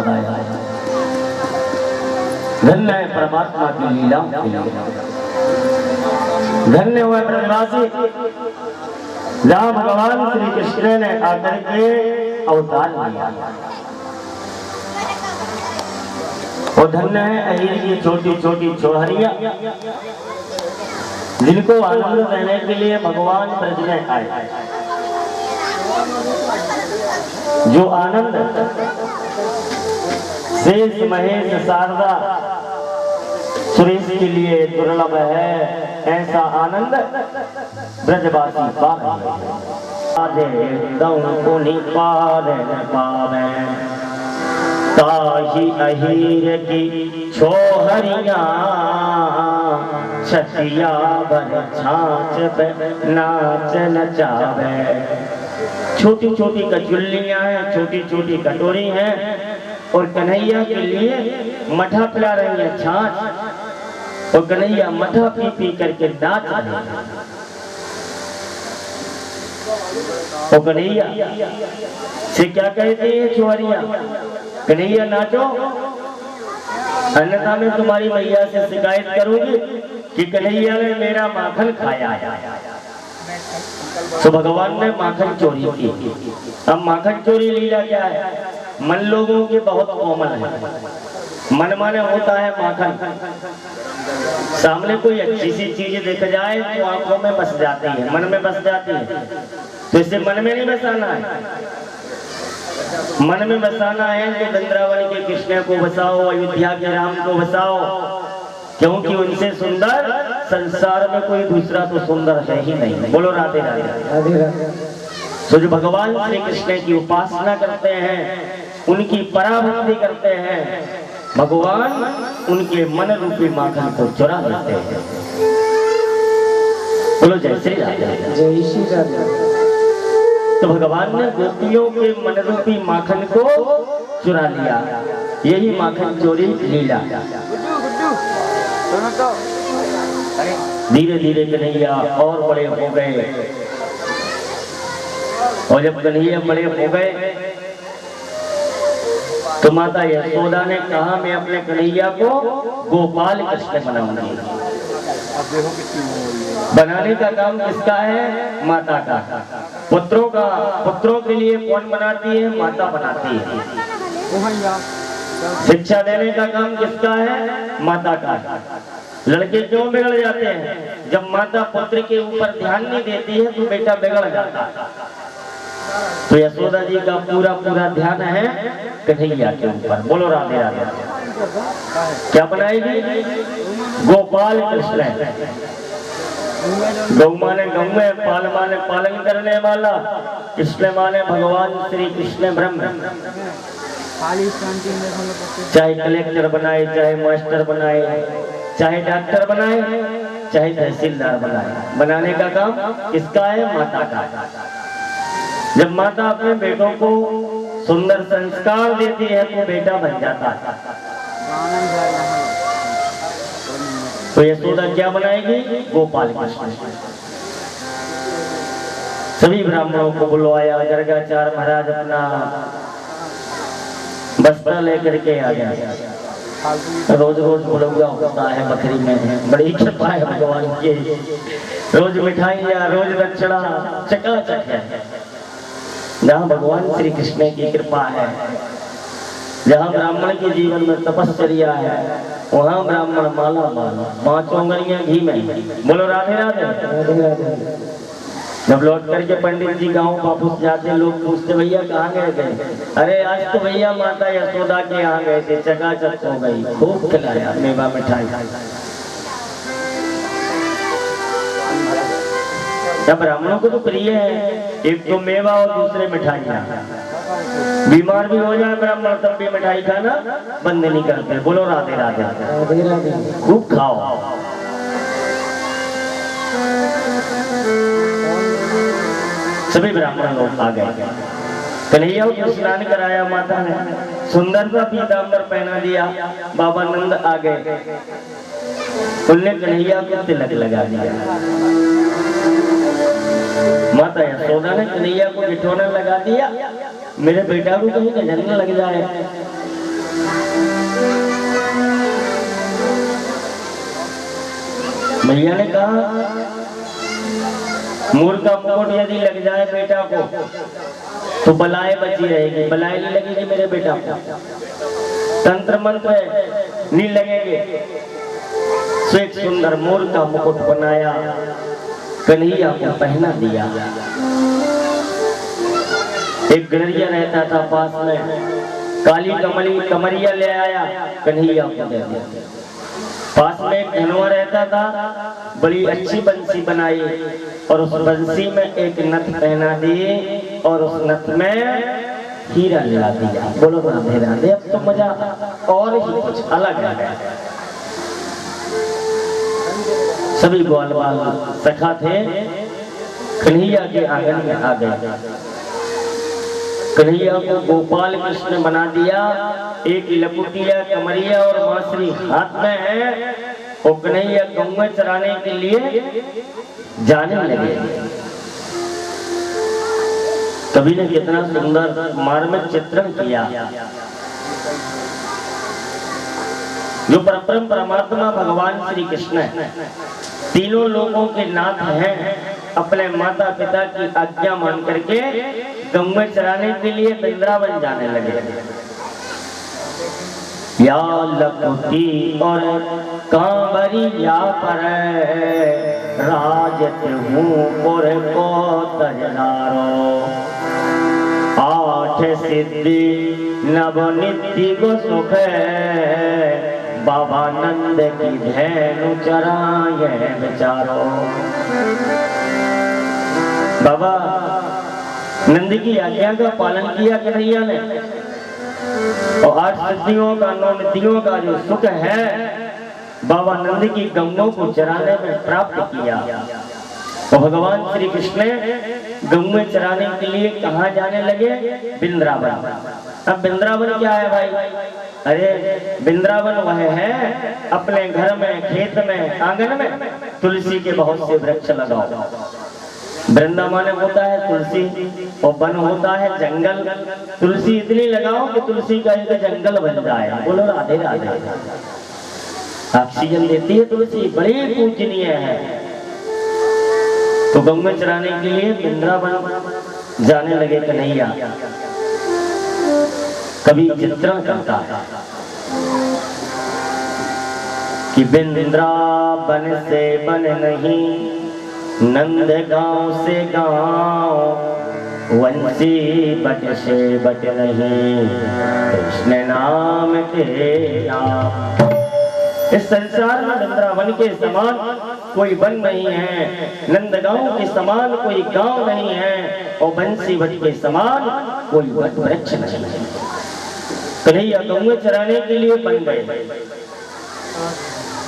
लगाया। धन्य है परमात्मा की लीला, धन्य हुआ ब्रजवासी जहाँ भगवान श्री कृष्ण ने आकर के अवतार लिया। और धन्य है अहिर की छोटी छोटी छोहरिया जिनको आनंद देने के लिए भगवान ब्रज में आए। जो आनंद शेष महेश शारदा सुरेश के लिए दुर्लभ है, ऐसा आनंद ब्रजवासी पा रहे। पावे ताही अहीर की छोहरिया छतिया भर छाछ पे नाच नचावे। छोटी छोटी कचुल्लियां हैं, छोटी छोटी कटोरी हैं और कन्हैया के लिए मठा पिला रही है छाछ और कन्हैया मठा पी पी करके नाच रहे हैं। और कन्हैया से क्या कहते हैं छोहरिया, कन्हैया नाचो अन्यथा मैं तुम्हारी मैया से शिकायत करूंगी कि कन्हैया ने मेरा माखन खाया। तो भगवान ने माखन चोरी की। अब माखन चोरी लीला क्या है? मन लोगों के बहुत कोमल है। मन माने होता है माखन। सामने कोई अच्छी सी चीज देख जाए तो आंखों में बस जाती है, मन में बस जाती है। तो इसे मन में नहीं बसाना है। मन में बसाना है तो वृंदावन के कृष्ण को बसाओ, अयोध्या के राम को बसाओ, क्योंकि उनसे सुंदर संसार में कोई दूसरा तो सुंदर है ही नहीं। बोलो राधे राधे। तो जो भगवान श्री कृष्ण की उपासना करते हैं, उनकी पराभक्ति करते हैं, भगवान उनके मन रूपी माखन को चुरा लेते हैं। बोलो जय श्री राधे। जय श्री राधे। तो भगवान ने गोपियों के मन रूपी माखन को चुरा लिया। यही माखन चोरी लीला। धीरे धीरे कन्हैया और बड़े हो गए और जब कन्हैया बड़े हो गए तो माता यशोदा ने कहा मैं अपने कन्हैया को गोपाल कृष्ण बनाऊंगी। बनाने का काम किसका है? माता का। पुत्रों के लिए कौन बनाती है? माता बनाती है। शिक्षा देने का काम किसका है? माता का। लड़के क्यों बिगड़ जाते हैं? जब माता पुत्र के ऊपर ध्यान नहीं देती है तो बेटा बिगड़ जाता है। तो यशोदा जी का पूरा पूरा ध्यान है कन्हैया के ऊपर। बोलो राधे राधे। क्या बनाएगी? गोपाल कृष्ण। गौ माने गौ में, पाल माने पालन करने वाला, कृष्ण माने भगवान श्री कृष्ण ब्रह्म। चाहे कलेक्टर बनाए, चाहे मास्टर बनाए, चाहे डॉक्टर बनाए, चाहे तहसीलदार बनाए, बनाने का काम किसका है? माता का। जब माता अपने बेटों को सुंदर संस्कार देती है तो बेटा बन जाता है। तो यशोदा क्या बनाएगी? गोपाल कृष्ण। सभी ब्राह्मणों को बुलवाया। गर्गाचार्य महाराज अपना बस्ता लेकर के आ गया। रोज रोज बुलवा होता है बकरी में, बड़ी कृपा है भगवान की। रोज मिठाइयाँ, रोज दक्षिणा चकाचक है। जहाँ भगवान श्री कृष्ण की कृपा है, जहाँ ब्राह्मण के जीवन में तपस्या है, वहाँ ब्राह्मण माला माल, 5 उंगलियां घी में। बोलो राधे राधे। जब लौट करके पंडित जी गांव वापस जाते, लोग पूछते भैया कहाँ गए थे? अरे आज तो भैया माता यशोदा के यहाँ गए थे, चकाचक हो गई, खूब खिलाया मेवा मिठाई। जब ब्राह्मणों को तो प्रिय है, एक तो मेवा और दूसरे मिठाइयाँ। बीमार भी हो जाए ब्राह्मण तब भी मिठाई खाना बंद नहीं करते। बोलो राधे राधे। खूब खाओ। सभी ब्राह्मण लोग आ गए। कन्हैया को स्नान कराया माता ने, सुंदर सा पीताम्बर पहना दिया। बाबा नंद आ गए, उनने कन्हैया को तिलक लगा दिया। माता यशोदा ने कन्हैया को बिठौना लगा दिया, मेरे बेटा को कहीं नजर न लग जाए। मैया ने कहा मोर का मुकुट यदि लग जाए बेटा को तो बलाएं बची रहेगी, बलाएं नहीं लगेगी मेरे बेटा को, तंत्र मंत्र नहीं लगेंगे। तो एक सुंदर मोर का मुकुट बनाया, कन्हैया को पहना दिया। एक गड़रिया रहता था पास में, काली कमरिया ले आया, कन्हैया को दे दिया। पास में एक धनवा रहता था, बड़ी अच्छी बंसी बनाई और उस बंसी में एक नथ पहना दी और उस नथ में हीरा लगा दिया। बोलो राधे राधे। अब तो मजा और ही कुछ अलग है। सभी ग्वाल बाल सखा थे, कन्हैया के आंगन में आ गए। कन्हैया को गोपाल कृष्ण बना दिया। एक लपुटिया कमरिया और बांसुरी हाथ में है और कन्हैया गौ चराने के लिए जाने लगे। कवि ने कितना सुंदर मार्मिक चित्रण किया। जो परम परमात्मा भगवान श्री कृष्ण है, तीनों लोगों के नाथ हैं, अपने माता पिता की आज्ञा मान करके गौ चराने के लिए वृंदावन जाने लगे। या लपुटी और कांवरिया पर राजत हूँ और को तजनारो, आठ सिद्धि नव निधि को सुख बाबा नंद की धेनु चराए बेचारो। बाबा नंद की आज्ञा का पालन किया कन्हैया ने और आठ सिद्धियों का नौ निधियों का जो सुख है बाबा नंद की गंगों को चराने में प्राप्त किया। तो भगवान श्री कृष्ण गंगे चराने के लिए कहाँ जाने लगे? वृंदावन। अब वृंदावन क्या है भाई? अरे वृंदावन वह है अपने घर में, खेत में, आंगन में तुलसी के बहुत से वृक्ष लगाओ। वृंदावन होता है तुलसी और वन होता है जंगल। तुलसी इतनी लगाओ कि तुलसी का एक जंगल बन जाए। बोलो राधे राधे। ऑक्सीजन देती है तुलसी, बड़ी पूजनीय है। तो गंगा चराने के लिए वृंदावन जाने लगे कन्हैया। कभी चित्रण करता है कि वृंदावन से बन नहीं, नंद गांव से गांव, वंशी बट से बट नहीं, कृष्ण नाम के नाम। इस संसार में वृंदावन के समान कोई वन नहीं है, नंदगांव के समान कोई गांव नहीं है और बंसी भट्ट के समान कोई वट वृक्ष नहीं है। कन्हैया गौ चराने के लिए बन गए।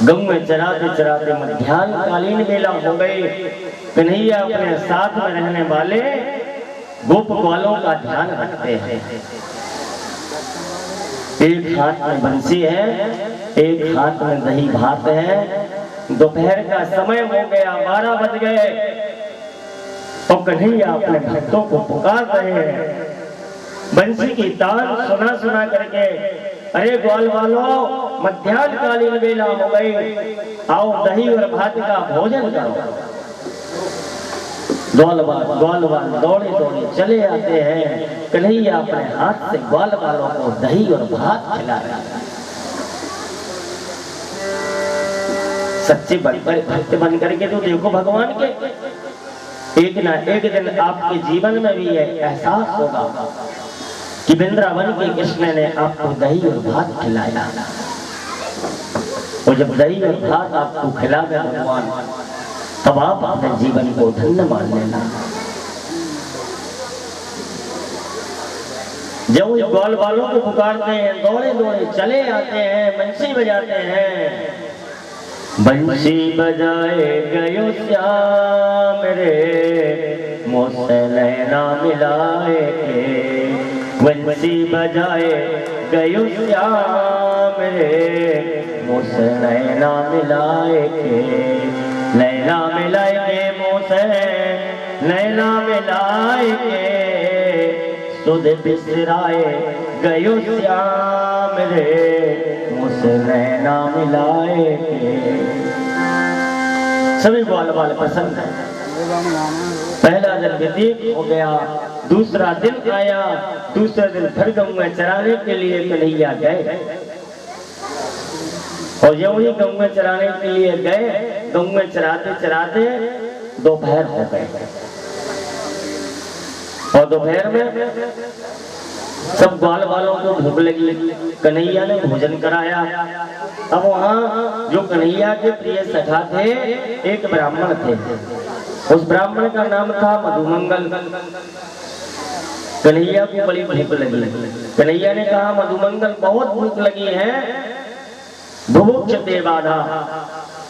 गौ चराते चराते मध्याह्न कालीन बेला हो गए। कन्हैया अपने साथ में रहने वाले गोप ग्वालों का ध्यान रखते हैं। एक हाथ में बंसी है, एक हाथ में दही भात है। दोपहर का समय हो गया, 12 बज गए और कन्हैया अपने भक्तों को पुकार रहे हैं। बंसी की तान सुना सुना करके, अरे ग्वाल वालों, मध्याह्न कालीन बेला हो गई, आओ दही और भात का भोजन करो। ग्वाल दौड़े दौड़े चले आते हैं। कन्हैया अपने हाथ से ग्वाल वालों को दही और भात खिला रहा है। सच्चे भक्त बन करके तो देखो भगवान के, एक ना एक दिन आपके जीवन में भी ये एहसास होगा कि वृंदावन के कृष्ण ने आपको दही और भात खिलाया। और जब दही और भात आपको खिला गए भगवान, तब आप अपने जीवन को धन्य मान लेना। जब वो ग्वाल वालों को पुकारते हैं, दौड़े दौड़े चले आते हैं, बंसी बजाते हैं। बंसी बजाए गयो श्याम रे, मुझसे नैना मिलाए के। बंसी बजाए गयो श्याम रे, मुझसे नैना मिलाए के। नैना मिलाए के मुझसे, नैना मिलाए के, सुध बिसराए गयो श्याम रे, मुझसे नैना मिलाए के। सभी ग्वाल वाले पसंद है। पहला दिन व्यतीत हो गया, दूसरा दिन आया, दूसरे दिन फिर गऊ में चराने के लिए कन्हैया गए। और जो ही गऊ में चराने के लिए गए, गऊ में चराते चराते दोपहर हो गए। और दोपहर में सब ग्वाल वालों को भूख लगी, कन्हैया ने भोजन कराया। अब वहाँ जो कन्हैया के प्रिय सखा थे, एक ब्राह्मण थे। उस ब्राह्मण का नाम था मधुमंगल। कन्हैया को बड़ी भूख लगी। कन्हैया ने कहा, मधुमंगल बहुत भूख लगी है, बुभुक्षते बाधा,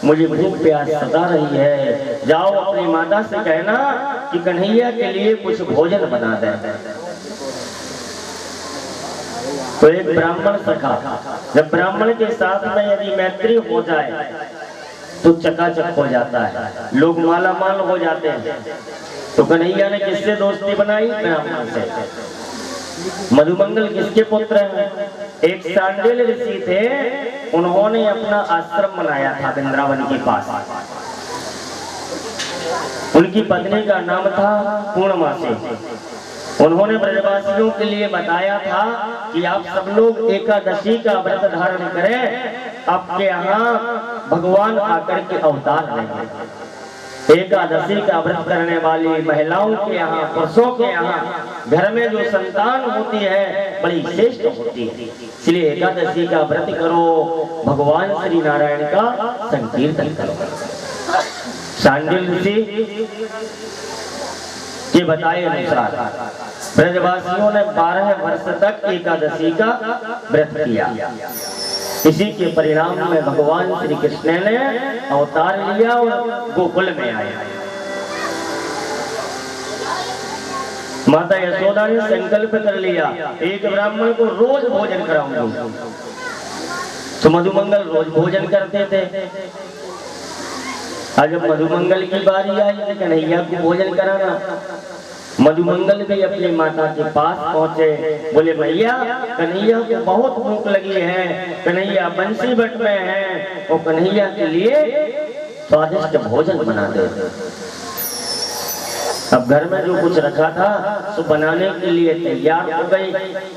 मुझे भूख प्यास सता रही है, जाओ अपनी माता से कहना कि कन्हैया के लिए कुछ भोजन बना दे। तो एक ब्राह्मण सखा, जब ब्राह्मण के साथ में यदि मैत्री हो जाए तो चकाचक हो जाता है, लोग माला माल हो जाते हैं। तो कन्हैया ने किससे दोस्ती बनाई? ब्राह्मण से। मधुमंगल किसके पुत्र हैं? एक सांडिल ऋषि थे, उन्होंने अपना आश्रम बनाया था वृंदावन के पास। उनकी पत्नी का नाम था पूर्णमासी। उन्होंने ब्रजवासियों के लिए बताया था कि आप सब लोग एकादशी का व्रत धारण करें, आपके यहाँ भगवान आकर के अवतार लेंगे। एकादशी का व्रत करने वाली महिलाओं के यहाँ, पुरुषों के यहाँ घर में जो संतान होती है बड़ी श्रेष्ठ होती है, इसलिए एकादशी का व्रत करो, भगवान श्री नारायण का संकीर्तन करो। सांडिल ऋषि के बताए अनुसार ब्रजवासियों ने 12 वर्ष तक एकादशी का व्रत किया। इसी के परिणाम में भगवान श्री कृष्ण ने अवतार लिया और गोकुल में आए। माता यशोदा ने संकल्प कर लिया, एक ब्राह्मण को रोज भोजन कराऊंगी। तो मधुमंगल रोज भोजन करते थे। आज जब मधुमंगल की बारी आई तो कन्हैया को भोजन कराना। मधुमंगल भी अपनी माता के पास पहुंचे, बोले भैया कन्हैया को बहुत भूख लगी है, कन्हैया बंसी बट में है, और कन्हैया के लिए स्वादिष्ट भोजन बना दे। अब घर में जो कुछ रखा था सो बनाने के लिए तैयार हो गई।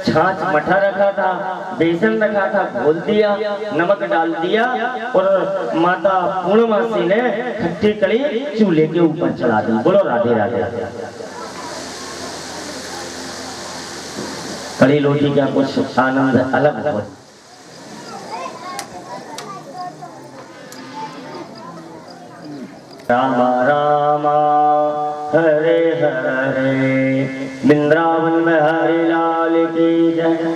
छाछ मठा रखा था, बेसन रखा था, घोल दिया, नमक डाल दिया, और माता पूर्णमासी ने खट्टी कड़ी चूल्हे के ऊपर चढ़ा दी। बोलो राधे राधे। कड़ी रोटी का कुछ आनंद अलग हो। रामा रामा हरे हरे, वृंदावन में हरे लाल की जय।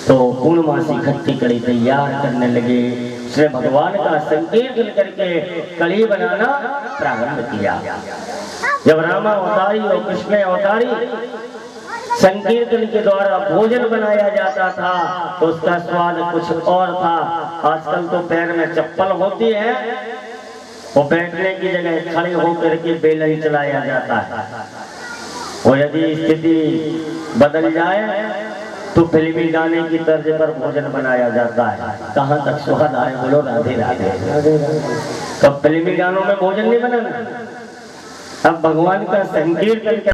तो पूर्णमासी खट्टी कड़ी तैयार करने लगे। उसने भगवान का संकीर्तन करके कड़ी बनाना प्रारंभ किया। जब रामा अवतारी और कृष्ण अवतारी संकीर्तन के द्वारा भोजन बनाया जाता था तो उसका स्वाद कुछ और था। आजकल तो पैर में चप्पल होती है, वो बैठने की जगह खड़े होकर के बेलन चलाया जाता है। और यदि स्थिति बदल जाए तो फिल्मी गाने की तर्ज पर भोजन बनाया जाता है। कहाँ तक स्वाद आए? बोलो राधे राधे। कब फिल्मी गानों में भोजन नहीं बनाना, अब भगवान का संकीर्तन